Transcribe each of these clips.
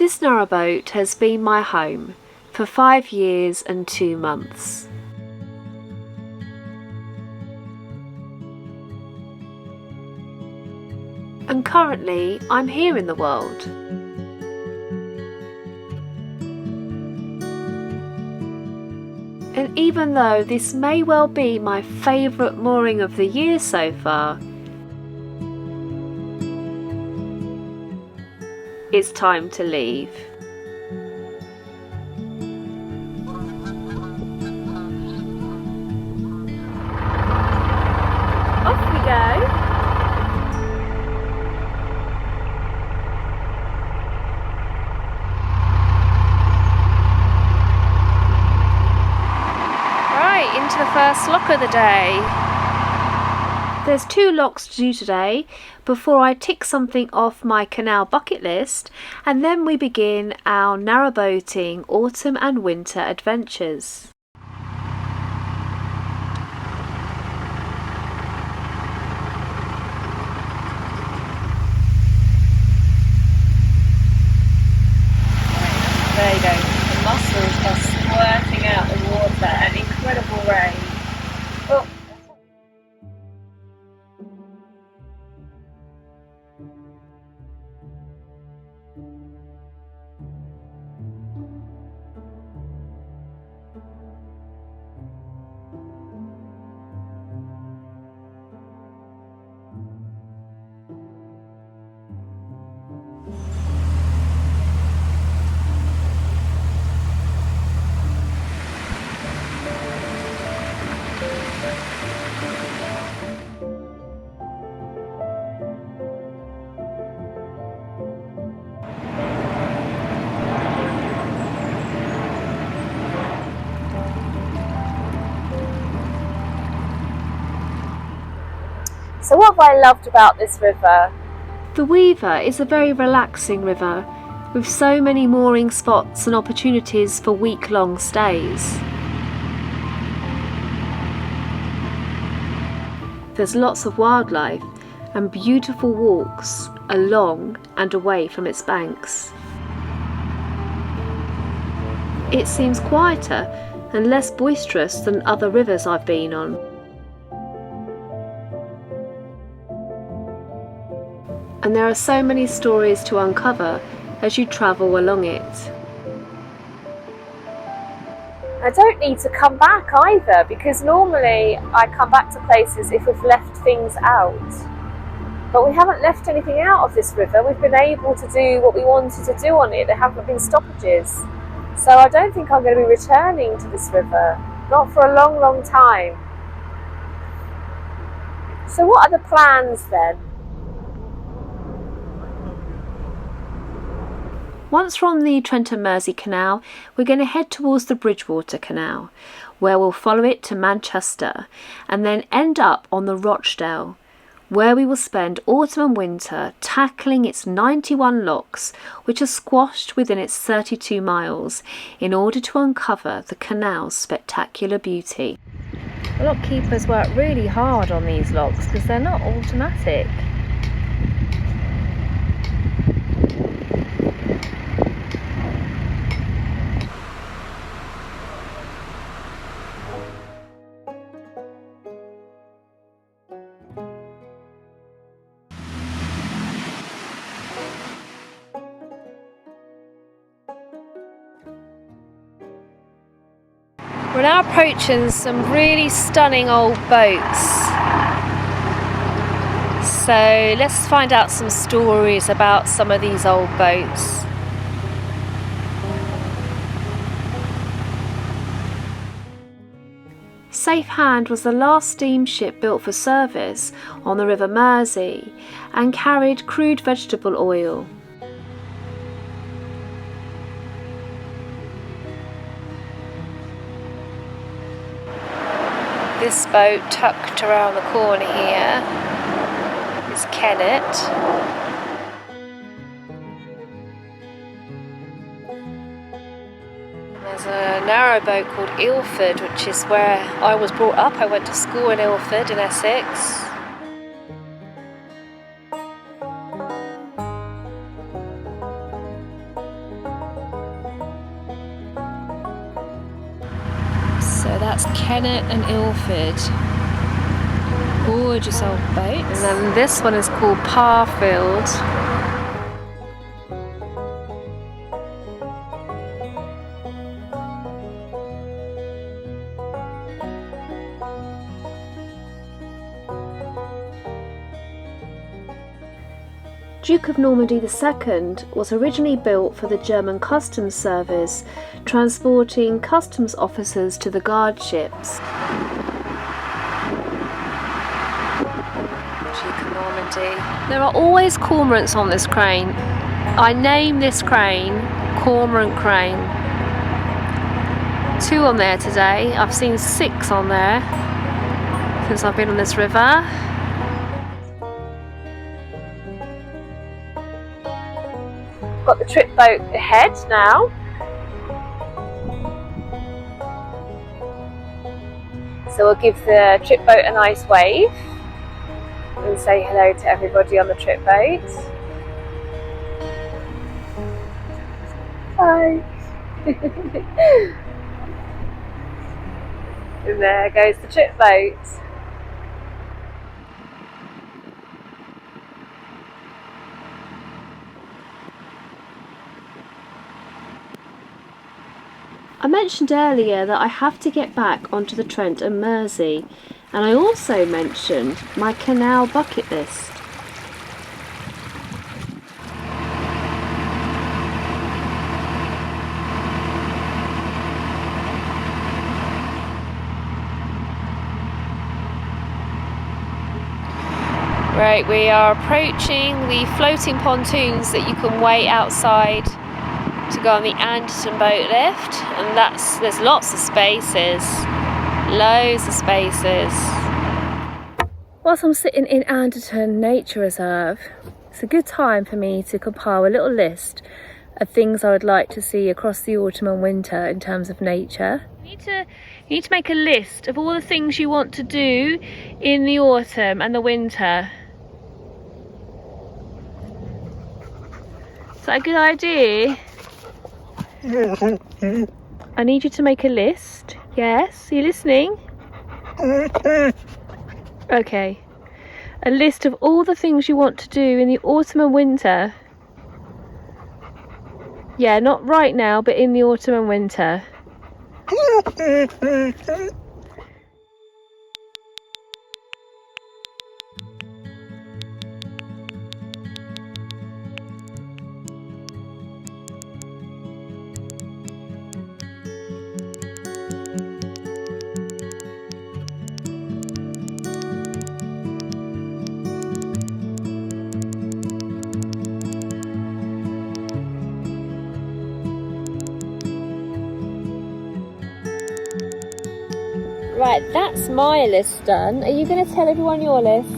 This narrowboat has been my home for 5 years and 2 months. And currently I'm here in the world. And even though this may well be my favourite mooring of the year so far, it's time to leave. Off we go. Into the first lock of the day. There's 2 locks to do today before I tick something off my canal bucket list, and then we begin our narrowboating autumn and winter adventures. There you go. The mussels are squirting out the water at incredible rate. Oh. So what have I loved about this river? The Weaver is a very relaxing river with so many mooring spots and opportunities for week-long stays. There's lots of wildlife and beautiful walks along and away from its banks. It seems quieter and less boisterous than other rivers I've been on. And there are so many stories to uncover as you travel along it. I don't need to come back either, because normally I come back to places if we've left things out. But we haven't left anything out of this river. We've been able to do what we wanted to do on it. There haven't been stoppages. So I don't think I'm going to be returning to this river. Not for a long, long time. So what are the plans then? Once from the Trent and Mersey Canal, we're going to head towards the Bridgewater Canal, where we'll follow it to Manchester and then end up on the Rochdale, where we will spend autumn and winter tackling its 91 locks, which are squashed within its 32 miles, in order to uncover the canal's spectacular beauty. The lock keepers work really hard on these locks because they're not automatic. We're now approaching some really stunning old boats. So let's find out some stories about some of these old boats. Safe Hand was the last steamship built for service on the River Mersey and carried crude vegetable oil. This boat tucked around the corner here is Kennet. There's a narrowboat called Ilford, which is where I was brought up. I went to school in Ilford in Essex. that's Kennet and Ilford. Gorgeous old boats. And then this one is called Parfield. Duke of Normandy II was originally built for the German customs service, transporting customs officers to the guard ships. Duke of Normandy. There are always cormorants on this crane. I name this crane Cormorant Crane. 2 on there today. I've seen 6 on there since I've been on this river. Got the trip boat ahead now. So we'll give the trip boat a nice wave and say hello to everybody on the trip boat. Hi. And there goes the trip boat. I mentioned earlier that I have to get back onto the Trent and Mersey, and I also mentioned my canal bucket list. Right, we are approaching the floating pontoons that you can wait outside to go on the Anderton boat lift, and there's lots of spaces, loads of spaces. Whilst I'm sitting in Anderton Nature Reserve, it's a good time for me to compile a little list of things I would like to see across the autumn and winter in terms of nature. You need to make a list of all the things you want to do in the autumn and the winter. Is that a good idea? I need you to make a list. Yes, are you listening? Okay. A list of all the things you want to do in the autumn and winter. Yeah, not right now, but in the autumn and winter. Right, that's my list done. Are you going to tell everyone your list?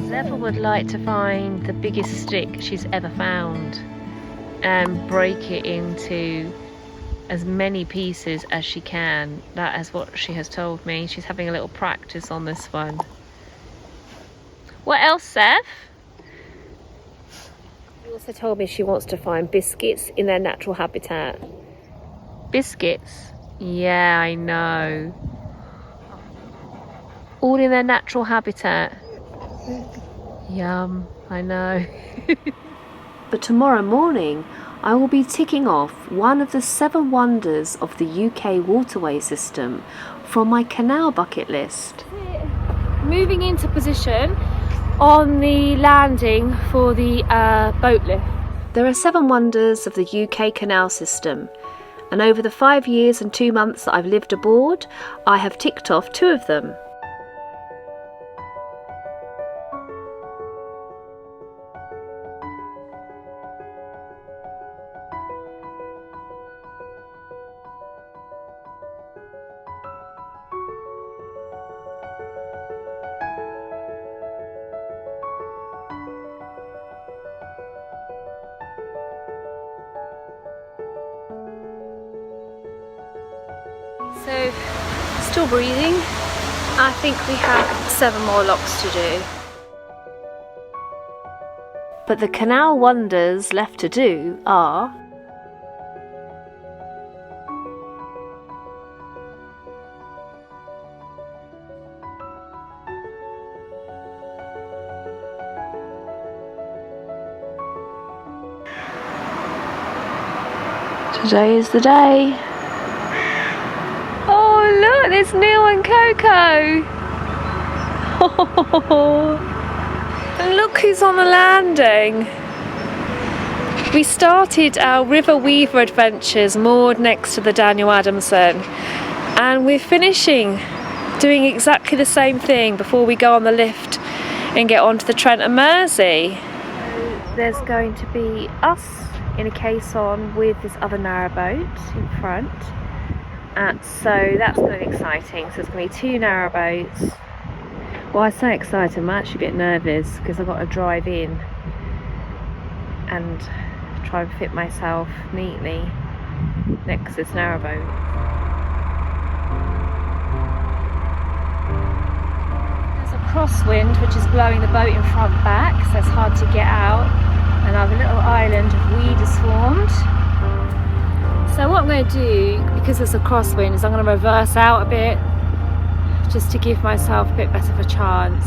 Zephyr would like to find the biggest stick she's ever found and break it into as many pieces as she can. That is what she has told me. She's having a little practice on this one. What else, Seth? She also told me she wants to find biscuits in their natural habitat. Biscuits? Yeah, I know. All in their natural habitat. Yum, I know. But tomorrow morning, I will be ticking off one of the 7 wonders of the UK waterway system from my canal bucket list. Moving into position on the landing for the boat lift. There are 7 wonders of the UK canal system. And over the 5 years and 2 months that I've lived aboard, I have ticked off 2 of them. So, still breathing. I think we have 7 more locks to do. But the canal wonders left to do are Today is the day. Oh look, there's Neil and Coco. And look who's on the landing. We started our River Weaver adventures moored next to the Daniel Adamson, and we're finishing doing exactly the same thing before we go on the lift and get onto the Trent and Mersey. There's going to be us in a caisson with this other narrowboat in front, and so that's going to be exciting. So there's going to be 2 narrowboats. Well, I say excited, I'm actually a bit nervous because I've got to drive in and try and fit myself neatly next to this narrowboat. There's a crosswind which is blowing the boat in front back, so it's hard to get out, and I have a little island of weed has formed. So what I'm going to do, because there's a crosswind, is I'm going to reverse out a bit just to give myself a bit better of a chance.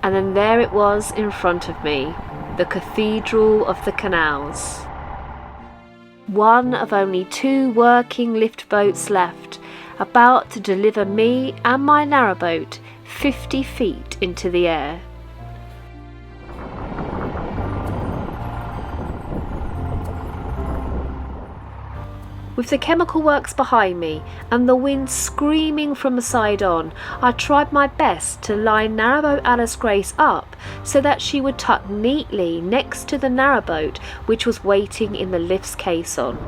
And then there it was in front of me, the Cathedral of the Canals. One of only 2 working lift boats left, about to deliver me and my narrowboat 50 feet into the air. With the chemical works behind me and the wind screaming from the side on, I tried my best to line Narrowboat Alice Grace up so that she would tuck neatly next to the narrowboat which was waiting in the lift's caisson.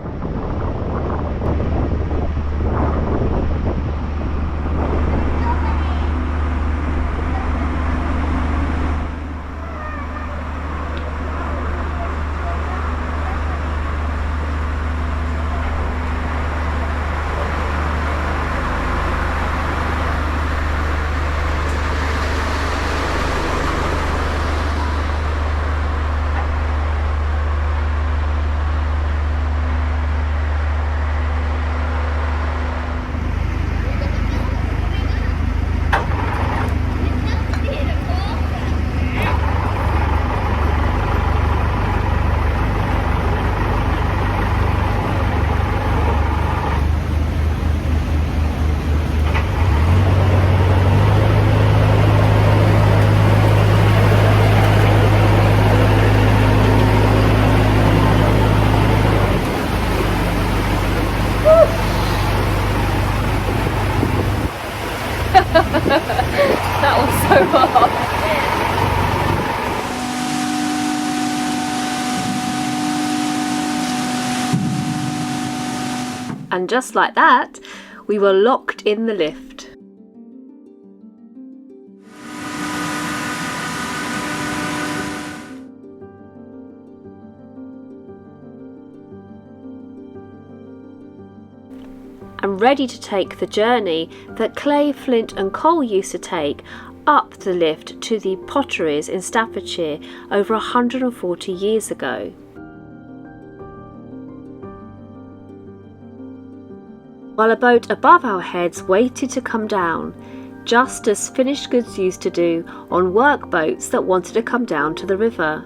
That was so hard. And just like that, we were locked in the lift. And ready to take the journey that Clay, Flint and Cole used to take up the lift to the potteries in Staffordshire over 140 years ago. While a boat above our heads waited to come down, just as finished goods used to do on work boats that wanted to come down to the river.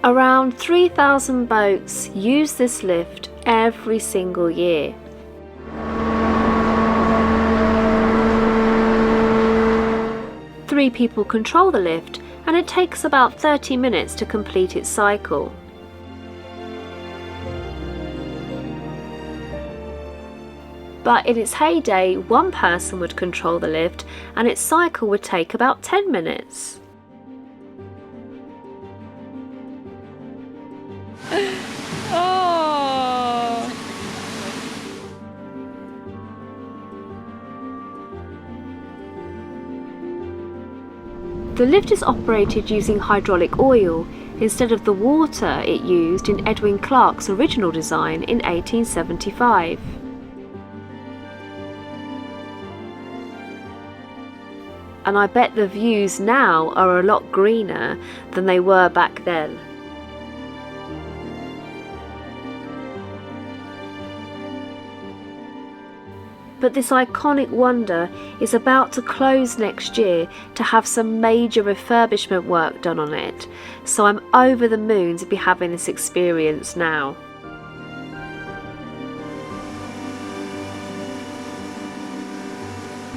Around 3,000 boats use this lift every single year. Three people control the lift, and it takes about 30 minutes to complete its cycle. But in its heyday, one person would control the lift, and its cycle would take about 10 minutes. Oh, The lift is operated using hydraulic oil instead of the water it used in Edwin Clark's original design in 1875. And I bet the views now are a lot greener than they were back then. But this iconic wonder is about to close next year to have some major refurbishment work done on it, so I'm over the moon to be having this experience now.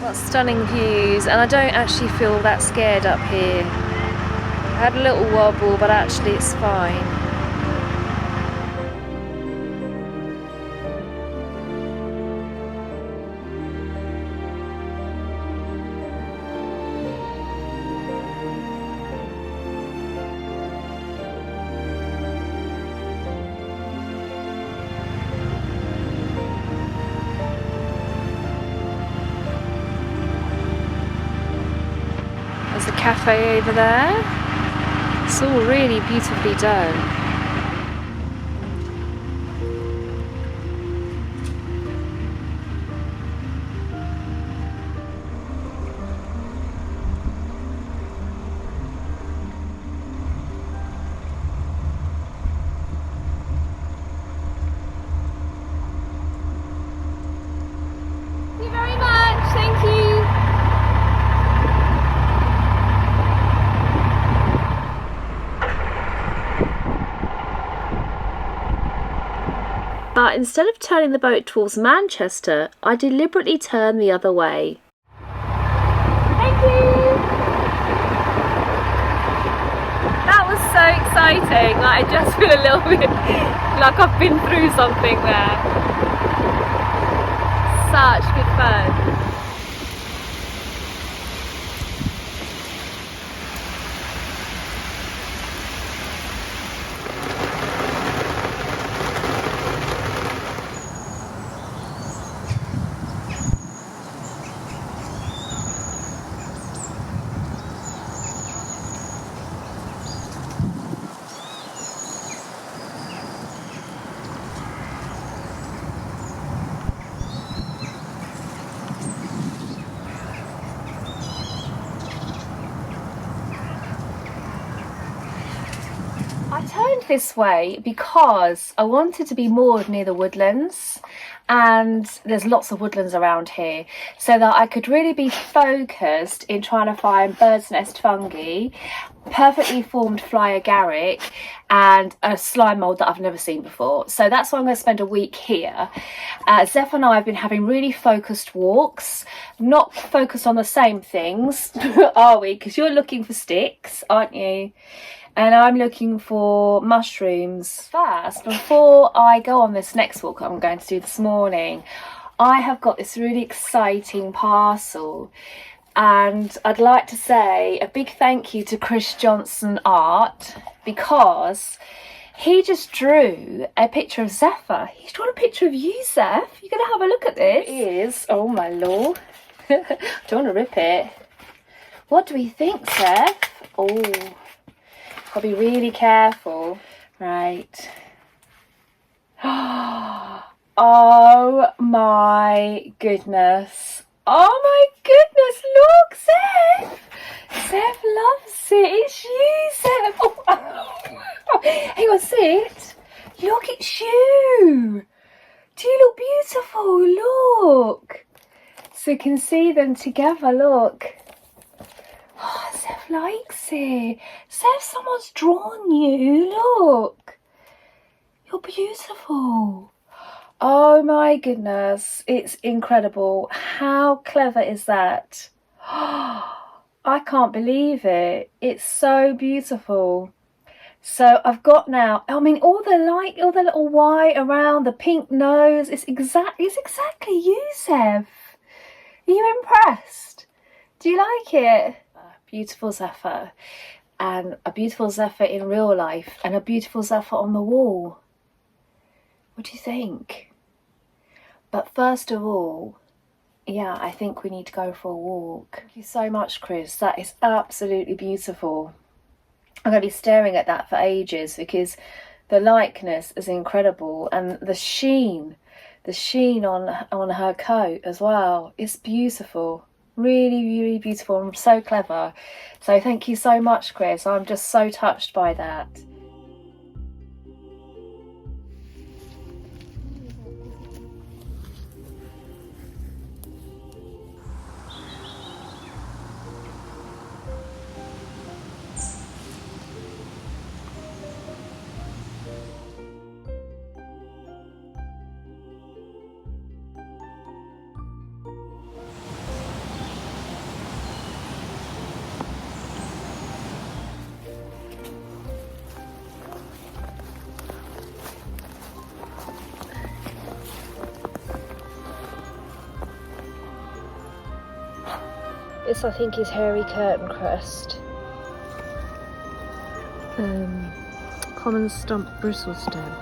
What stunning views, and I don't actually feel that scared up here. I had a little wobble, but actually it's fine. There's a cafe over there. It's all really beautifully done. Thank you very much. Thank you. But instead of turning the boat towards Manchester, I deliberately turned the other way. Thank you! That was so exciting, like, I just feel a little bit like I've been through something there. Such good fun. I turned this way because I wanted to be moored near the woodlands, and there's lots of woodlands around here, so that I could really be focused in trying to find bird's nest fungi, perfectly formed fly agaric, and a slime mould that I've never seen before. So that's why I'm going to spend a week here. Zeph and I have been having really focused walks, not focused on the same things, are we? Because you're looking for sticks, aren't you? And I'm looking for mushrooms. First, before I go on this next walk I'm going to do this morning, I have got this really exciting parcel, and I'd like to say a big thank you to Chris Johnson Art, because he just drew a picture of Zephyr. He's drawn a picture of you, Zeph. You're going to have a look at this. It is. Oh my lord. Don't want to rip it. What do we think, Zeph? Oh. I'll be really careful. Right. Oh my goodness. Oh my goodness, look, Zeph. Zeph loves it. It's you, Zeph. Oh. Hang on, sit. Look, it's you. Do you look beautiful? Look. So you can see them together, look. Oh, Zeph likes it. Zeph, someone's drawn you. Look. You're beautiful. Oh my goodness. It's incredible. How clever is that? I can't believe it. It's so beautiful. So I've got now, I mean, all the light, all the little white around, the pink nose. It's exactly you, Zeph. Are you impressed? Do you like it? Beautiful Zephyr, and a beautiful Zephyr in real life, and a beautiful Zephyr on the wall. What do you think? But first of all, yeah, I think we need to go for a walk. Thank you so much, Chris. That is absolutely beautiful. I'm going to be staring at that for ages because the likeness is incredible, and the sheen on her coat as well. It's beautiful. Really, really beautiful and so clever. So thank you so much, Chris. I'm just so touched by that. This, I think, is hairy curtain crest. Common stump bristle stem.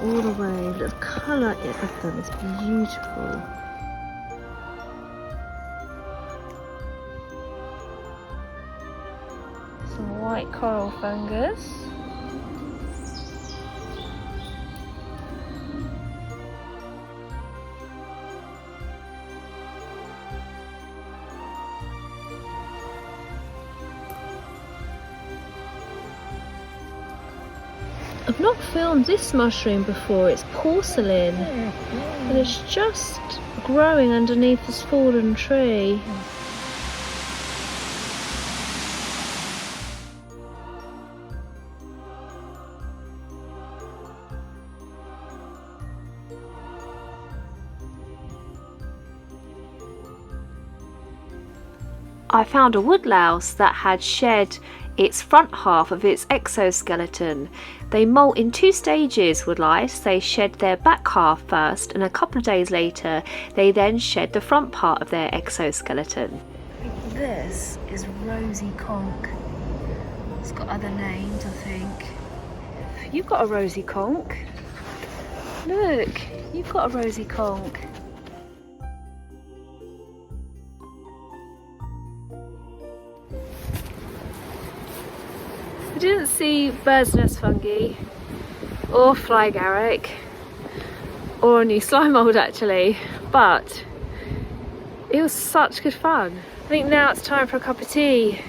All the way. The colour of them is beautiful. Some white coral fungus. I've not filmed this mushroom before. It's porcelain, and it's just growing underneath this fallen tree. I found a woodlouse that had shed its front half of its exoskeleton. They molt in 2 stages, woodlice. They shed their back half first, and a couple of days later they then shed the front part of their exoskeleton. This is rosy conch. It's got other names, I think. You've got a rosy conch. Look, you've got a rosy conch. I didn't see bird's nest fungi or fly agaric or a new slime mould actually, but it was such good fun. I think now it's time for a cup of tea.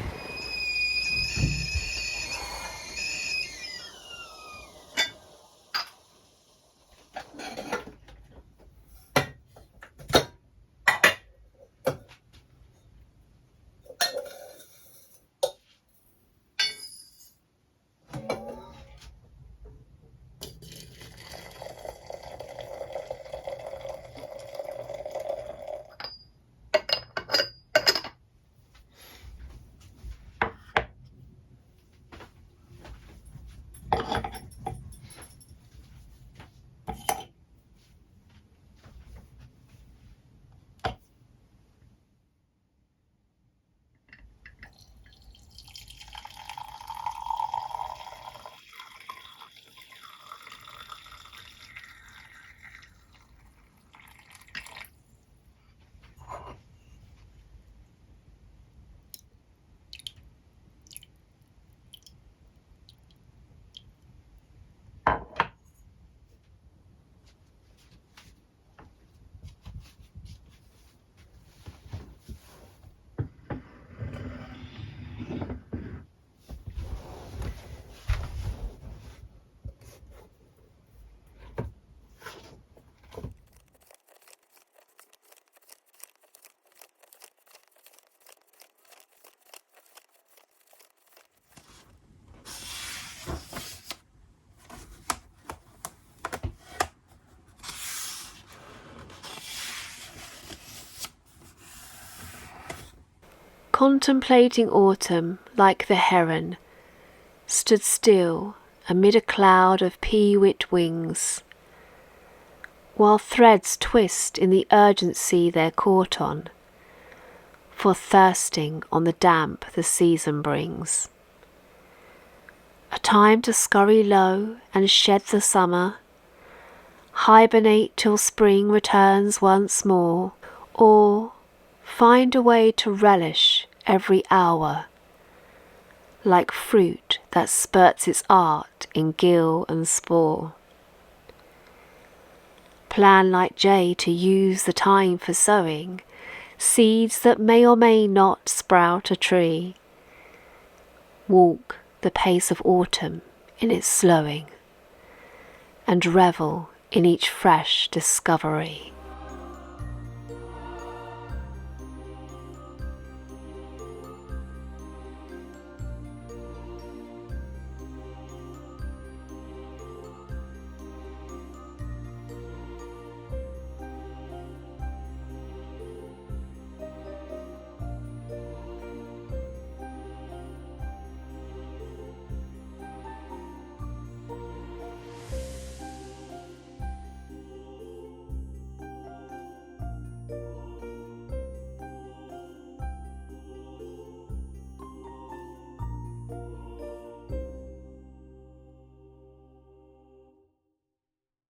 Contemplating autumn like the heron, stood still amid a cloud of pea-wit wings, while threads twist in the urgency they're caught on, for thirsting on the damp the season brings. A time to scurry low and shed the summer, hibernate till spring returns once more, Or find a way to relish every hour, like fruit that spurts its art in gill and spore. Plan like Jay to use the time for sowing seeds that may or may not sprout a tree. Walk the pace of autumn in its slowing, and revel in each fresh discovery.